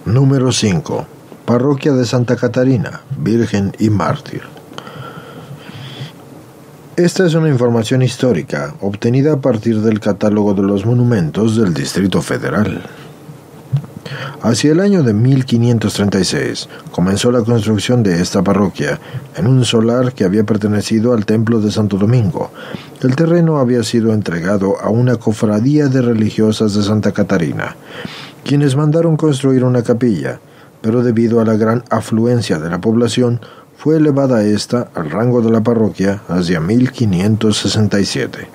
Número 5. Parroquia de Santa Catarina, Virgen y Mártir. Esta es una información histórica obtenida a partir del catálogo de los monumentos del Distrito Federal. Hacia el año de 1536 comenzó la construcción de esta parroquia en un solar que había pertenecido al Templo de Santo Domingo. El terreno había sido entregado a una cofradía de religiosas de Santa Catarina, quienes mandaron construir una capilla, pero debido a la gran afluencia de la población, fue elevada esta al rango de la parroquia hacia 1567.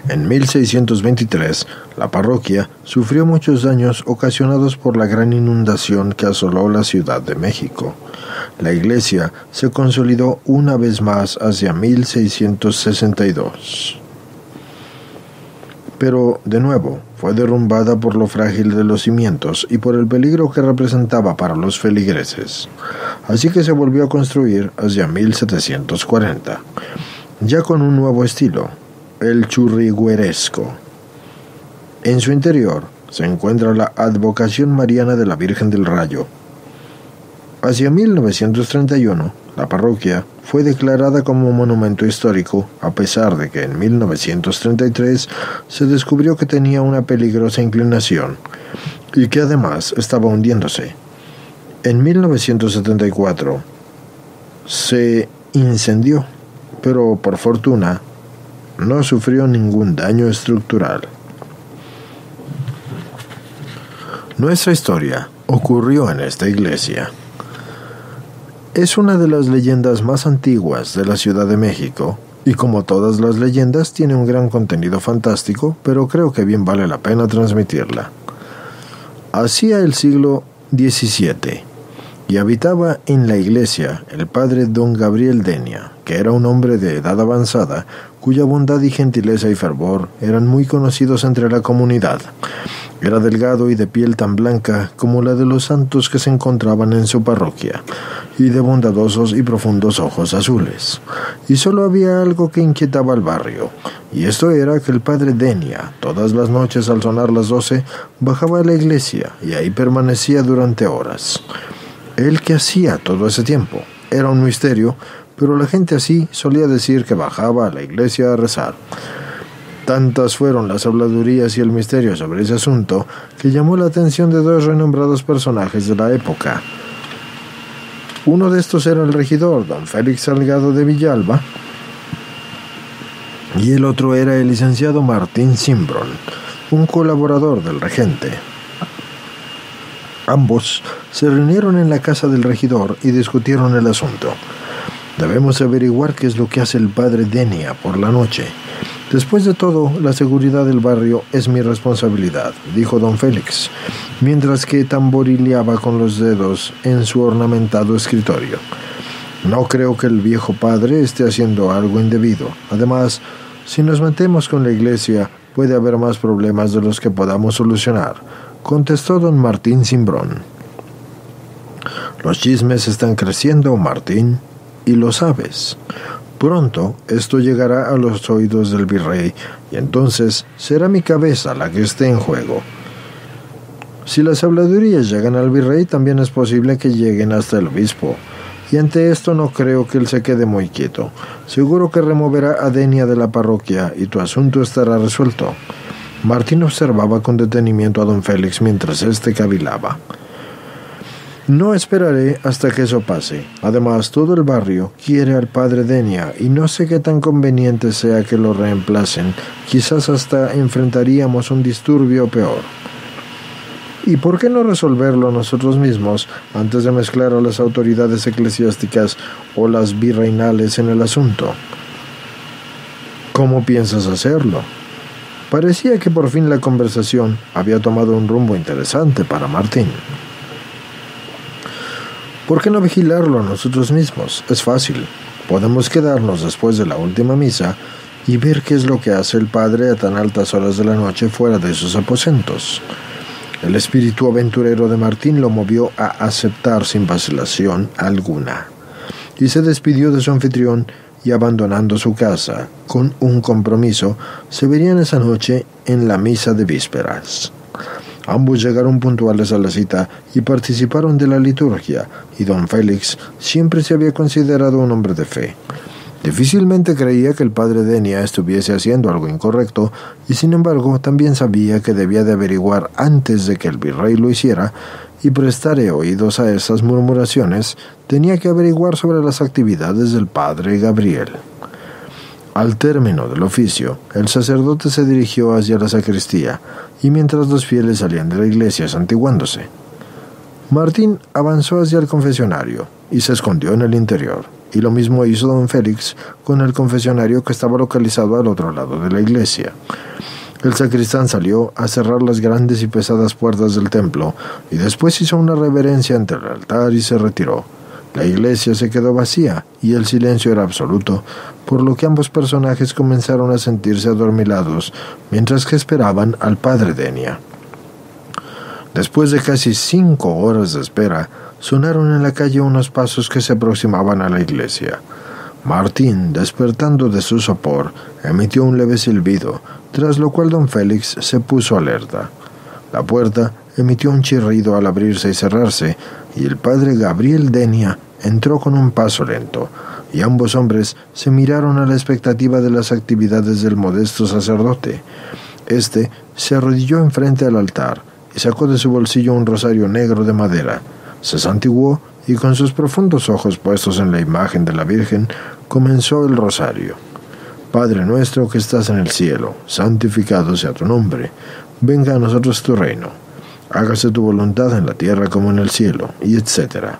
En 1623, la parroquia sufrió muchos daños ocasionados por la gran inundación que asoló la Ciudad de México. La iglesia se consolidó una vez más hacia 1662. Pero, de nuevo, fue derrumbada por lo frágil de los cimientos y por el peligro que representaba para los feligreses. Así que se volvió a construir hacia 1740, ya con un nuevo estilo, el churrigueresco. En su interior se encuentra la advocación mariana de la Virgen del Rayo. Hacia 1931, la parroquia fue declarada como monumento histórico, a pesar de que en 1933 se descubrió que tenía una peligrosa inclinación y que además estaba hundiéndose. En 1974 se incendió, pero por fortuna no sufrió ningún daño estructural. Nuestra historia ocurrió en esta iglesia. Es una de las leyendas más antiguas de la Ciudad de México, y como todas las leyendas tiene un gran contenido fantástico, pero creo que bien vale la pena transmitirla. Hacia el siglo XVII, y habitaba en la iglesia el padre don Gabriel Denia, que era un hombre de edad avanzada, cuya bondad y gentileza y fervor eran muy conocidos entre la comunidad. Era delgado y de piel tan blanca como la de los santos que se encontraban en su parroquia, y de bondadosos y profundos ojos azules. Y solo había algo que inquietaba al barrio, y esto era que el padre Denia, todas las noches al sonar las 12, bajaba a la iglesia y ahí permanecía durante horas. ¿Él qué hacía todo ese tiempo? Era un misterio, pero la gente así solía decir que bajaba a la iglesia a rezar. Tantas fueron las habladurías y el misterio sobre ese asunto que llamó la atención de dos renombrados personajes de la época. Uno de estos era el regidor, don Félix Salgado de Villalba, y el otro era el licenciado Martín Simbrón, un colaborador del regente. Ambos se reunieron en la casa del regidor y discutieron el asunto. Debemos averiguar qué es lo que hace el padre Denia por la noche. Después de todo, la seguridad del barrio es mi responsabilidad, dijo don Félix, mientras que tamborileaba con los dedos en su ornamentado escritorio. No creo que el viejo padre esté haciendo algo indebido. Además, si nos metemos con la iglesia, puede haber más problemas de los que podamos solucionar, contestó don Martín Simbrón. Los chismes están creciendo, Martín, y lo sabes. Pronto esto llegará a los oídos del virrey, y entonces será mi cabeza la que esté en juego. Si las habladurías llegan al virrey, también es posible que lleguen hasta el obispo, y ante esto no creo que él se quede muy quieto. Seguro que removerá a Denia de la parroquia y tu asunto estará resuelto. Martín observaba con detenimiento a don Félix mientras éste cavilaba. No esperaré hasta que eso pase. Además, todo el barrio quiere al padre Denia y no sé qué tan conveniente sea que lo reemplacen. Quizás hasta enfrentaríamos un disturbio peor. ¿Y por qué no resolverlo nosotros mismos antes de mezclar a las autoridades eclesiásticas o las virreinales en el asunto? ¿Cómo piensas hacerlo? Parecía que por fin la conversación había tomado un rumbo interesante para Martín. ¿Por qué no vigilarlo nosotros mismos? Es fácil. Podemos quedarnos después de la última misa y ver qué es lo que hace el padre a tan altas horas de la noche fuera de sus aposentos. El espíritu aventurero de Martín lo movió a aceptar sin vacilación alguna, y se despidió de su anfitrión y abandonando su casa con un compromiso, se verían esa noche en la misa de vísperas. Ambos llegaron puntuales a la cita y participaron de la liturgia, y don Félix siempre se había considerado un hombre de fe. Difícilmente creía que el padre Denia estuviese haciendo algo incorrecto, y sin embargo también sabía que debía de averiguar antes de que el virrey lo hiciera, y prestaré oídos a esas murmuraciones. Tenía que averiguar sobre las actividades del padre Gabriel. Al término del oficio, el sacerdote se dirigió hacia la sacristía, y mientras los fieles salían de la iglesia santiguándose, Martín avanzó hacia el confesionario y se escondió en el interior, y lo mismo hizo don Félix con el confesionario que estaba localizado al otro lado de la iglesia. El sacristán salió a cerrar las grandes y pesadas puertas del templo, y después hizo una reverencia ante el altar y se retiró. La iglesia se quedó vacía y el silencio era absoluto, por lo que ambos personajes comenzaron a sentirse adormilados mientras que esperaban al padre Denia. Después de casi 5 horas de espera, sonaron en la calle unos pasos que se aproximaban a la iglesia. Martín, despertando de su sopor, emitió un leve silbido, tras lo cual don Félix se puso alerta. La puerta emitió un chirrido al abrirse y cerrarse, y el padre Gabriel Denia entró con un paso lento, y ambos hombres se miraron a la expectativa de las actividades del modesto sacerdote. Este se arrodilló enfrente al altar y sacó de su bolsillo un rosario negro de madera. Se santiguó y con sus profundos ojos puestos en la imagen de la Virgen, comenzó el rosario. Padre nuestro que estás en el cielo, santificado sea tu nombre. Venga a nosotros tu reino. Hágase tu voluntad en la tierra como en el cielo, y etc.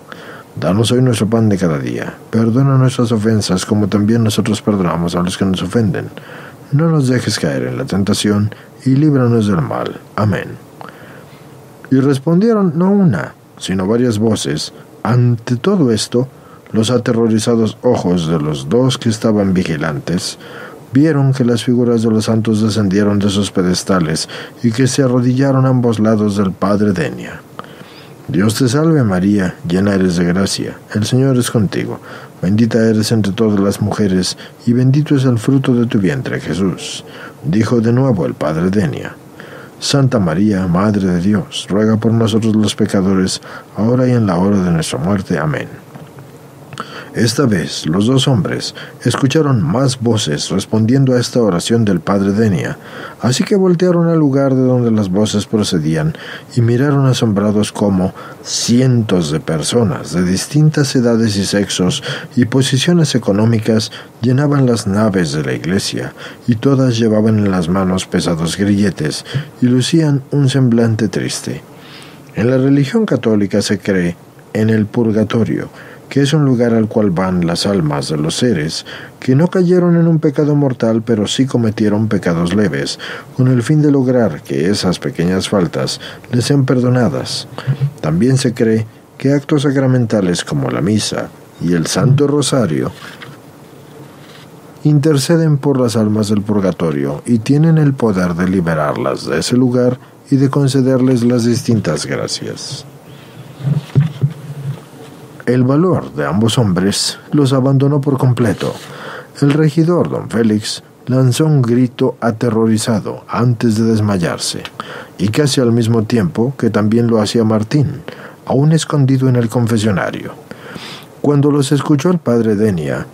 Danos hoy nuestro pan de cada día. Perdona nuestras ofensas como también nosotros perdonamos a los que nos ofenden. No nos dejes caer en la tentación y líbranos del mal. Amén. Y respondieron no una, sino varias voces. Ante todo esto, los aterrorizados ojos de los dos que estaban vigilantes vieron que las figuras de los santos descendieron de sus pedestales y que se arrodillaron a ambos lados del padre Denia. Dios te salve María, llena eres de gracia, el Señor es contigo, bendita eres entre todas las mujeres, y bendito es el fruto de tu vientre Jesús. Dijo de nuevo el padre Denia. Santa María, Madre de Dios, ruega por nosotros los pecadores, ahora y en la hora de nuestra muerte. Amén. Esta vez los dos hombres escucharon más voces respondiendo a esta oración del padre Denia, así que voltearon al lugar de donde las voces procedían y miraron asombrados cómo cientos de personas de distintas edades y sexos y posiciones económicas llenaban las naves de la iglesia, y todas llevaban en las manos pesados grilletes y lucían un semblante triste. En la religión católica se cree en el purgatorio, que es un lugar al cual van las almas de los seres que no cayeron en un pecado mortal, pero sí cometieron pecados leves, con el fin de lograr que esas pequeñas faltas les sean perdonadas. También se cree que actos sacramentales como la misa y el Santo Rosario interceden por las almas del purgatorio y tienen el poder de liberarlas de ese lugar y de concederles las distintas gracias. El valor de ambos hombres los abandonó por completo. El regidor, don Félix, lanzó un grito aterrorizado antes de desmayarse, y casi al mismo tiempo que también lo hacía Martín, aún escondido en el confesionario. Cuando los escuchó el padre Denia,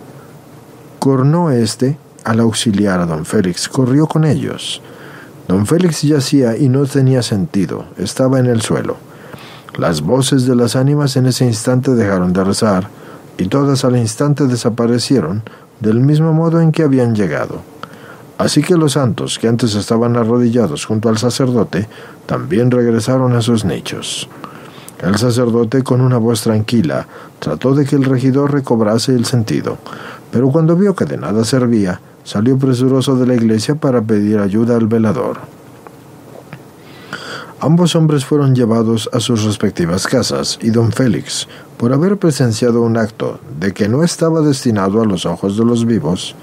cornó al auxiliar a don Félix, corrió con ellos. Don Félix yacía y no tenía sentido, estaba en el suelo. Las voces de las ánimas en ese instante dejaron de rezar, y todas al instante desaparecieron del mismo modo en que habían llegado. Así que los santos, que antes estaban arrodillados junto al sacerdote, también regresaron a sus nichos. El sacerdote, con una voz tranquila, trató de que el regidor recobrase el sentido, pero cuando vio que de nada servía, salió presuroso de la iglesia para pedir ayuda al velador. Ambos hombres fueron llevados a sus respectivas casas, y don Félix, por haber presenciado un acto de que no estaba destinado a los ojos de los vivos,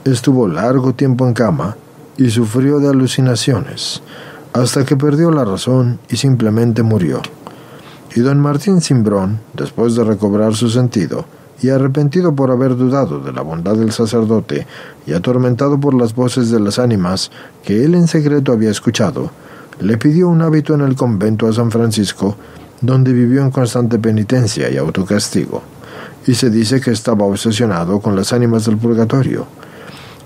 estuvo largo tiempo en cama y sufrió de alucinaciones, hasta que perdió la razón y simplemente murió. Y don Martín Cimbrón, después de recobrar su sentido, y arrepentido por haber dudado de la bondad del sacerdote y atormentado por las voces de las ánimas que él en secreto había escuchado, le pidió un hábito en el convento a San Francisco, donde vivió en constante penitencia y autocastigo, y se dice que estaba obsesionado con las ánimas del purgatorio.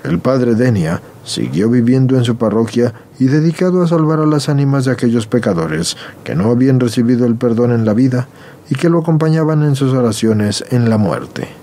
El padre Denia siguió viviendo en su parroquia y dedicado a salvar a las ánimas de aquellos pecadores que no habían recibido el perdón en la vida y que lo acompañaban en sus oraciones en la muerte.